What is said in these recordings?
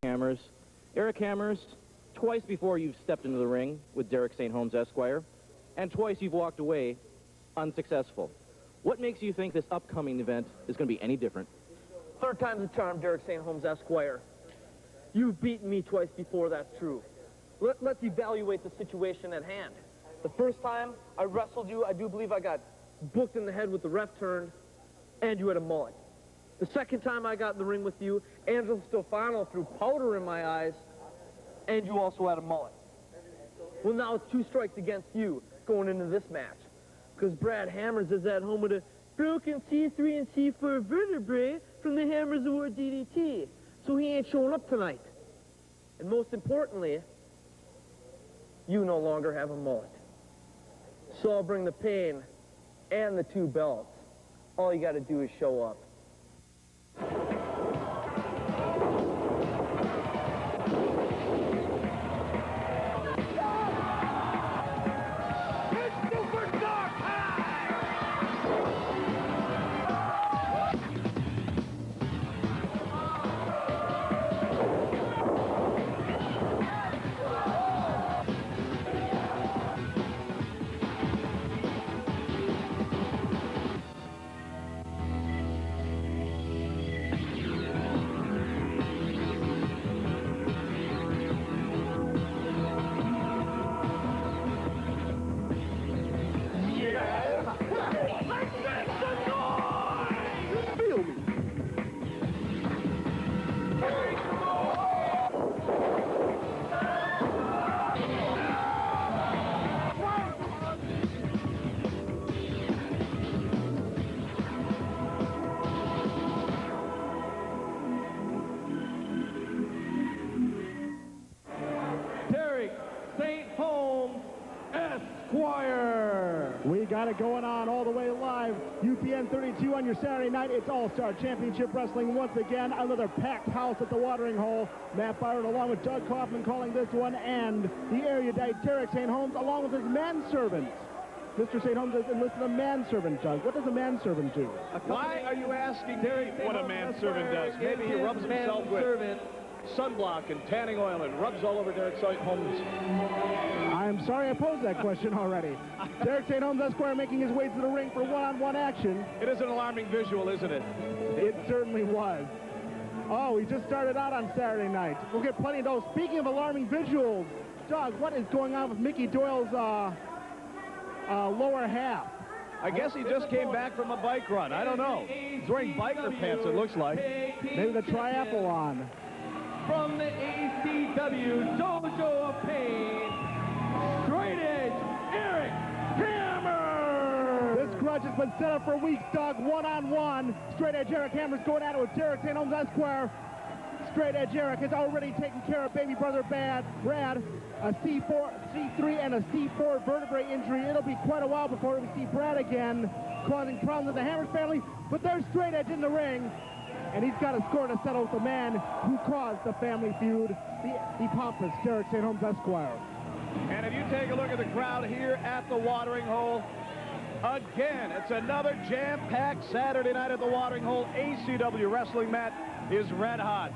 Hammers. Eric Hammers, twice before you've stepped into the ring with Derek St. Holmes, Esquire, and twice you've walked away unsuccessful. What makes you think this upcoming event is going to be any different? Third time's the charm, Derek St. Holmes, Esquire. You've beaten me twice before, that's true. Let's evaluate the situation at hand. The first time I wrestled you, I do believe I got booked in the head with the ref turned, and you had a mullet. The second time I got in the ring with you, Angelo Stefano threw powder in my eyes, and you also had a mullet. Well, now it's 2 strikes against you going into this match, because Brad Hammers is at home with a broken C3 and C4 vertebrae from the Hammers Award DDT, so he ain't showing up tonight. And most importantly, you no longer have a mullet. So I'll bring the pain and the 2 belts. All you got to do is show up. We got it going on all the way live. UPN 32 on your Saturday night. It's All-Star Championship Wrestling once again. Another packed house at the watering hole. Matt Byron along with Doug Kaufman calling this one, and the erudite Derek St. Holmes along with his manservant. Mr. St. Holmes has enlisted a manservant, Doug. What does a manservant do? Why are you asking Derek what a manservant does? Maybe he rubs himself with sunblock and tanning oil and rubs all over Derek St. Holmes. I'm sorry I posed that question already. Derek St. Holmes, Esquire, making his way to the ring for one-on-one action. It is an alarming visual, isn't it? It certainly was. Oh, he just started out on Saturday night. We'll get plenty of those. Speaking of alarming visuals, Doug, what is going on with Mickey Doyle's lower half? I guess he just came back from a bike run. I don't know. He's wearing biker pants, it looks like. Maybe the triathlon. From the ACW Dojo of Pain, Straight Edge, Eric Hammer! This grudge has been set up for weeks, Doug. One-on-one. Straight Edge Eric Hammer's going at it with Derek St. Holmes, Esquire. Straight Edge Eric has already taken care of baby brother Brad. A C3 and a C4 vertebrae injury. It'll be quite a while before we see Brad again, causing problems with the Hammers family. But there's Straight Edge in the ring. And he's got a score to settle with the man who caused the family feud, the pompous Derek St. Holmes, Esquire. And if you take a look at the crowd here at the watering hole, again, it's another jam-packed Saturday night at the watering hole. ACW wrestling, Matt, is red hot.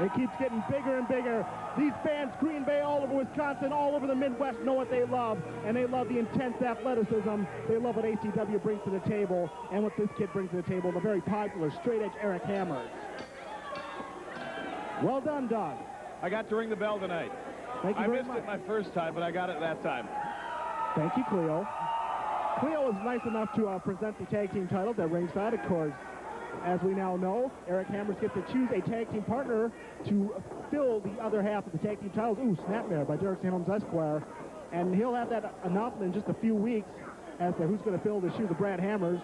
It keeps getting bigger and bigger. These fans, Green Bay, all over Wisconsin, all over the Midwest, know what they love, and they love the intense athleticism. They love what ACW brings to the table, and what this kid brings to the table, the very popular Straight Edge Eric Hammers. Well done, Doug. I got to ring the bell tonight. Thank you very much. I missed it my first time, but I got it that time. Thank you, Cleo. Cleo was nice enough to present the tag team titles at ringside, of course. As we now know, Eric Hammers gets to choose a tag team partner to fill the other half of the tag team titles. Ooh, snapmare by Derek St. Holmes, Esquire. And he'll have that announcement in just a few weeks as to who's going to fill the shoes of Brad Hammers.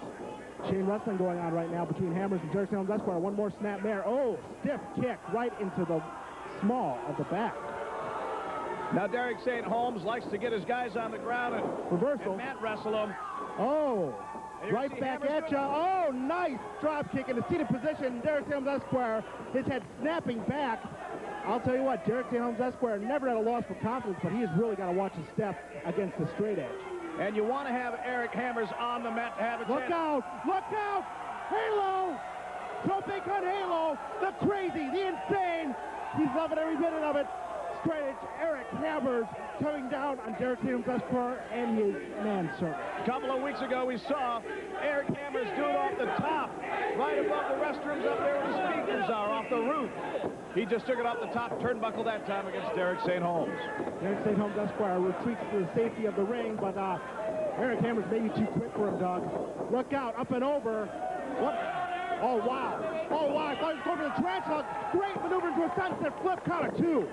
Chain wrestling going on right now between Hammers and Derek St. Holmes, Esquire. One more snapmare. Oh, stiff kick right into the small of the back. Now Derek St. Holmes likes to get his guys on the ground and reversal. And Matt wrestle them. Oh. Right back at you. Oh, nice drop kick in a seated position. Derek St. Holmes, Esquire, his head snapping back. I'll tell you what, Derek St. Holmes, Esquire never had a loss for confidence, but he has really got to watch his step against the Straight Edge. And you want to have Eric Hammers on the mat to have a chance. Look out! Look out! Halo! So big on Halo, the crazy, the insane He's loving every minute of it. Straight edge, Eric Hammers coming down on Derek St. Holmes Esquire and his Manservant. A couple of weeks ago, we saw Eric Hammers do it off the top, right above the restrooms up there where the speakers are, off the roof. He just took it off the top turnbuckle that time against Derek St. Holmes. Derek St. Holmes Esquire retreats to the safety of the ring, but Eric Hammers may be too quick for him, Doug. Look out, up and over. What? Oh, wow. Oh, wow. I thought he was going for the tarantula. Great maneuver into a sunset flip, count of 2.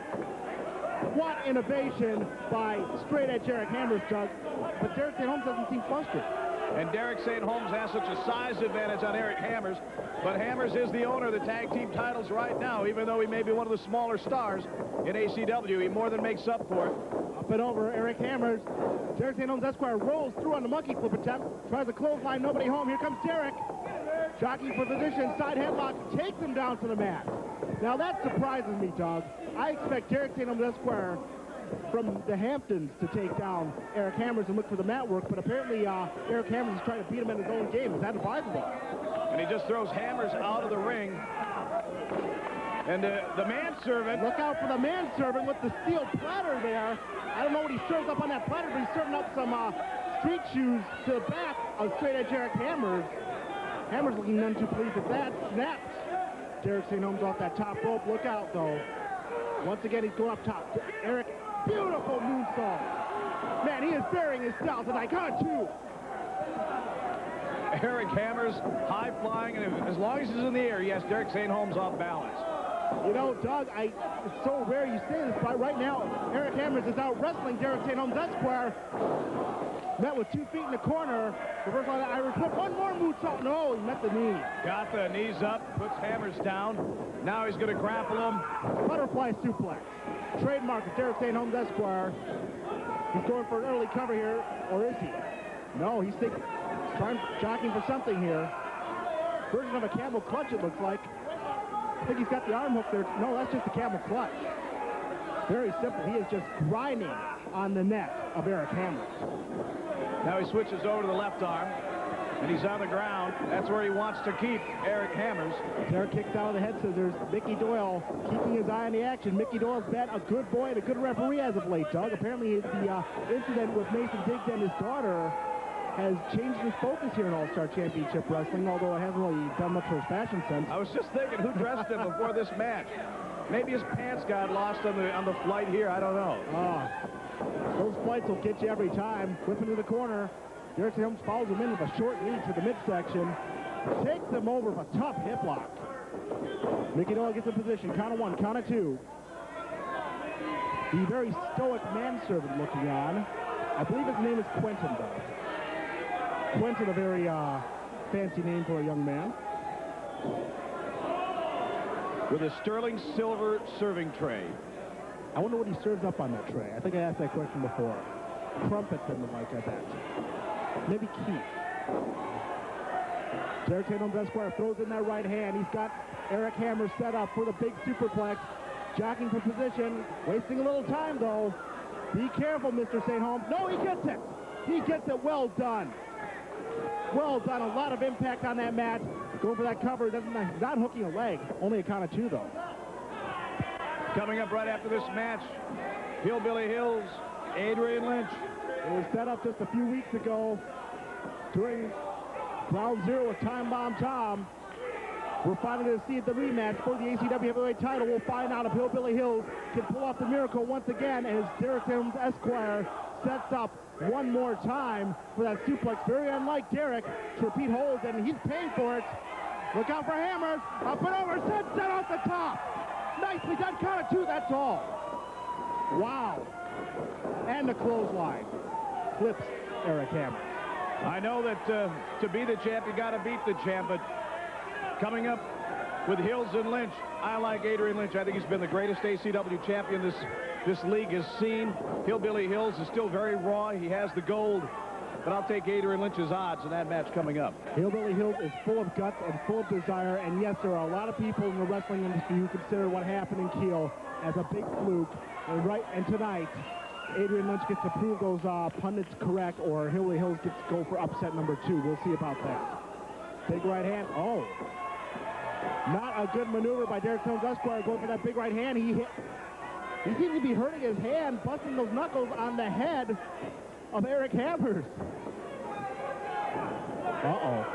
What innovation by straight edge Eric Hammers, Doug. But Derek St. Holmes doesn't seem flustered. And Derek St. Holmes has such a size advantage on Eric Hammers, but Hammers is the owner of the tag team titles right now, even though he may be one of the smaller stars in ACW. He more than makes up for it. Up and over, Eric Hammers. Derek St. Holmes Esquire rolls through on the monkey flip attempt, tries a clothesline, nobody home. Here comes Derek. Jockeying for position, side headlock, takes him down to the mat. Now that surprises me, Doug. I expect Derek St. Holmes Esquire from the Hamptons to take down Eric Hammers and look for the mat work, but apparently Eric Hammers is trying to beat him in his own game. Is that advisable? And he just throws Hammers out of the ring. And the Manservant. Look out for the Manservant with the steel platter there. I don't know what he serves up on that platter, but he's serving up some street shoes to the back of straight edge Eric Hammers. Hammers looking none too pleased at that. Snaps. Derek St. Holmes off that top rope. Look out, though. Once again, he's going up top. Eric, beautiful moonsault. Man, he is burying his style tonight. Count of 2. Eric Hammers, high flying, and as long as he's in the air, he has Derek St. Holmes off balance. You know, Doug, it's so rare you say this, but right now, Eric Hammers is out wrestling Derek St. Holmes Esquire. Met with 2 feet in the corner. Reverse on the Irish whip. One more moonsault. No, he met the knee. Got the knees up, puts Hammers down. Now he's going to grapple him. Butterfly suplex. Trademark of Derek St. Holmes Esquire. He's going for an early cover here, or is he? No, he's jockeying for something here. Version of a camel clutch, it looks like. I think he's got the arm hook there. No, that's just a camel clutch. Very simple. He is just grinding on the neck of Eric Hammers. Now he switches over to the left arm, and he's on the ground. That's where he wants to keep Eric Hammers. Derek kicks out of the head scissors. Mickey Doyle keeping his eye on the action. Mickey Doyle's been a good boy and a good referee as of late, Doug. Apparently the incident with Mason Diggs and his daughter has changed his focus here in All-Star Championship Wrestling, although it hasn't really done much for his fashion sense. I was just thinking, who dressed him before this match? Maybe his pants got lost on the flight here. I don't know. Those flights will get you every time. Whipping to the corner. Derek St. Holmes follows him in with a short knee to the midsection. Takes him over with a tough hip lock. Mickey Doyle gets in position. Count of 1, count of 2. The very stoic Manservant looking on. I believe his name is Quentin, though. Quentin, a very fancy name for a young man. With a sterling silver serving tray. I wonder what he serves up on that tray. I think I asked that question before. Crumpets and the like, I bet. Maybe Keith. Derek St. Holmes Esquire throws in that right hand. He's got Eric Hammers set up for the big superplex. Jockeying for position. Wasting a little time, though. Be careful, Mr. St. Holmes. No, he gets it. He gets it. Well done. Well done. A lot of impact on that mat. Going for that cover. He's not hooking a leg. Only a count of 2, though. Coming up right after this match, Hillbilly Hills, Adrian Lynch. It was set up just a few weeks ago during Ground Zero with Time Bomb Tom. We're finally going to see the rematch for the ACW Heavyweight title. We'll find out if Hillbilly Hills can pull off the miracle once again as Derek Holmes Esquire sets up one more time for that suplex. Very unlike Derek to repeat holds, and he's paying for it. Look out for Hammers. Up and over. Set off the top. Nicely done. Count of 2. That's all. Wow. And the clothesline. Flips Eric Hammers. I know that to be the champ, you got to beat the champ, but coming up with Hills and Lynch, I like Adrian Lynch. I think he's been the greatest ACW champion this league has seen. Hillbilly Hills is still very raw. He has the gold, but I'll take Adrian Lynch's odds in that match coming up. Hillbilly Hills is full of guts and full of desire, and yes, there are a lot of people in the wrestling industry who consider what happened in Kiel as a big fluke. And tonight, Adrian Lynch gets to prove those pundits correct, or Hillbilly Hills gets to go for upset number 2. We'll see about that. Big right hand. Oh. Not a good maneuver by Derek Holmes Esquire going for that big right hand. He seems to be hurting his hand, busting those knuckles on the head of Eric Hammers. Uh-oh.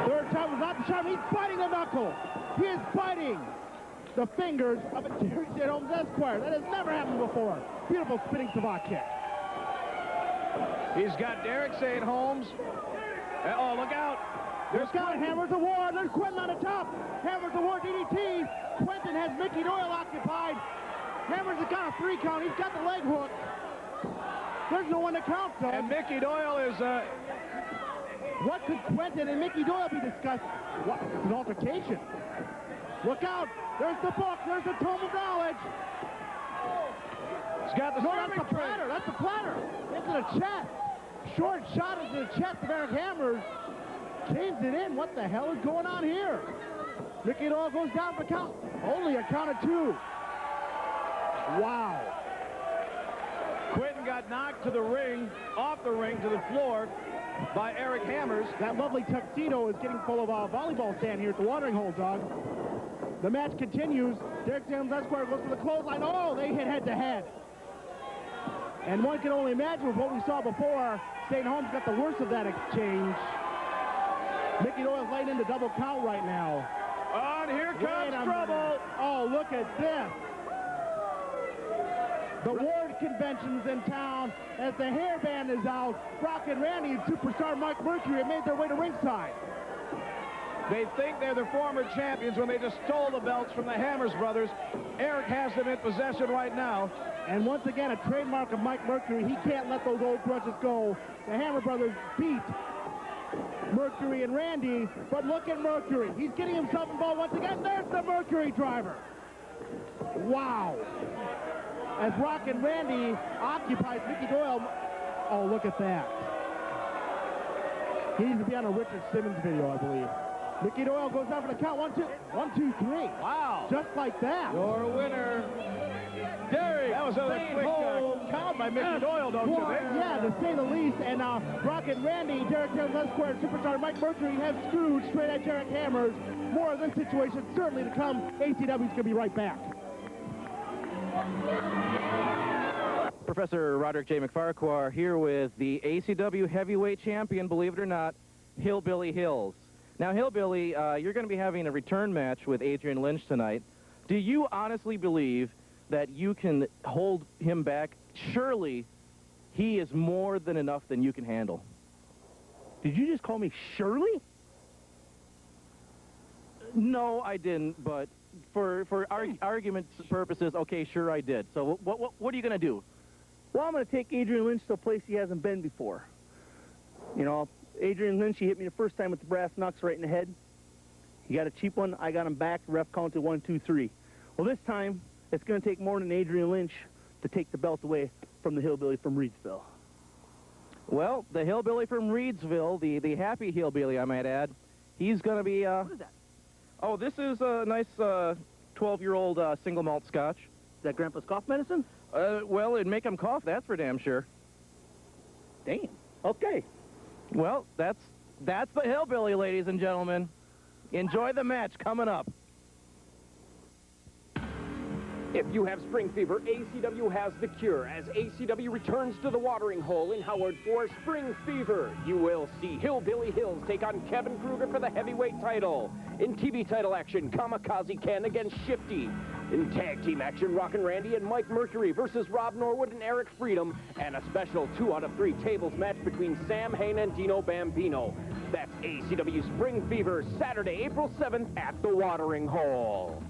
Third time was not the charm. He's biting the knuckle. He is biting the fingers of Derek Holmes Esquire. That has never happened before. Beautiful spinning savate kick. He's got Derek St. Holmes. Oh, look out. There's Quentin. Hammers of War. There's Quentin on the top. Hammers of War DDT. Quentin has Mickey Doyle occupied. Hammers has got a 3 count. He's got the leg hook. There's no one to count, though. And Mickey Doyle is... What could Quentin and Mickey Doyle be discussing? What? It's an altercation. Look out. There's the book. There's the tome of knowledge. He's got the... No, that's the platter. That's the platter. Into the chest. Short shot into the chest of Eric Hammers. Caves it in. What the hell is going on here? Mickey Doyle goes down for count. Only a count of 2. Wow. Quentin got knocked to the ring, off the ring to the floor by Eric Hammers. That lovely tuxedo is getting full of volleyball stand here at the watering hole, Doug. The match continues. Derek St. Holmes Esquire goes for the clothesline. Oh, they hit head-to-head. And one can only imagine with what we saw before. St. Holmes got the worst of that exchange. Mickey Doyle's laying in the double count right now. And here comes trouble. Oh, look at this. The Ward convention's in town as the hairband is out. Brock and Randy and superstar Mike Mercury have made their way to ringside. They think they're the former champions when they just stole the belts from the Hammers brothers. Eric has them in possession right now. And once again, a trademark of Mike Mercury. He can't let those old grudges go. The Hammer brothers beat Mercury and Randy, but look at Mercury. He's getting himself involved once again. There's the Mercury driver. Wow. As Brock and Randy occupies Mickey Doyle. Oh, look at that. He needs to be on a Richard Simmons video, I believe. Mickey Doyle goes out for the count. 1, 2, 1, 2, 3. Wow. Just like that. Your winner, Derek. That was a quick count by Mickey Doyle, don't you think? Yeah, to say the least. And Brock and Randy, Derek St. Holmes Esquire, superstar Mike Mercury have screwed straight at Derek Hammers. More of this situation certainly to come. ACW's going to be right back. Professor Roderick J. McFarquhar here with the ACW heavyweight champion, believe it or not, Hillbilly Hills. Now, Hillbilly, you're going to be having a return match with Adrian Lynch tonight. Do you honestly believe that you can hold him back? Surely he is more than enough than you can handle. Did you just call me Shirley? No, I didn't, but for argument purposes, okay, sure I did. So what are you going to do? Well, I'm going to take Adrian Lynch to a place he hasn't been before. You know, Adrian Lynch, he hit me the first time with the brass knucks right in the head. He got a cheap one. I got him back. The ref counted 1, 2, 3. Well, this time, it's going to take more than Adrian Lynch to take the belt away from the hillbilly from Reedsville. Well, the hillbilly from Reedsville, the happy hillbilly, I might add, he's going to be... What is that? Oh, this is a nice 12-year-old single malt scotch. Is that Grandpa's cough medicine? Well, it'd make him cough, that's for damn sure. Damn. Okay. Well, that's the hillbilly, ladies and gentlemen. Enjoy the match coming up. If you have spring fever, ACW has the cure as ACW returns to the watering hole in Howard for spring fever. You will see Hillbilly Hills take on Kevin Kruger for the heavyweight title. In TV title action, Kamikaze Ken against Shifty. In tag team action, Rockin' Randy and Mike Mercury versus Rob Norwood and Eric Freedom. And a special 2 out of 3 tables match between Sam Hain and Dino Bambino. That's ACW Spring Fever, Saturday, April 7th at the watering hole.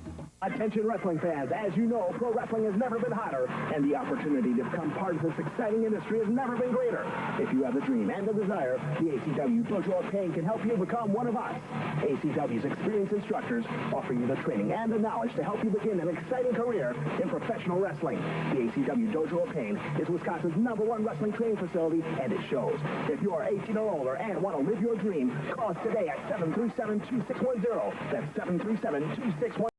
Attention wrestling fans, as you know, pro wrestling has never been hotter, and the opportunity to become part of this exciting industry has never been greater. If you have a dream and a desire, the ACW Dojo of Pain can help you become one of us. ACW's experienced instructors offer you the training and the knowledge to help you begin an exciting career in professional wrestling. The ACW Dojo of Pain is Wisconsin's #1 wrestling training facility, and it shows. If you are 18 or older and want to live your dream, call us today at 737-2610. That's 737-2610.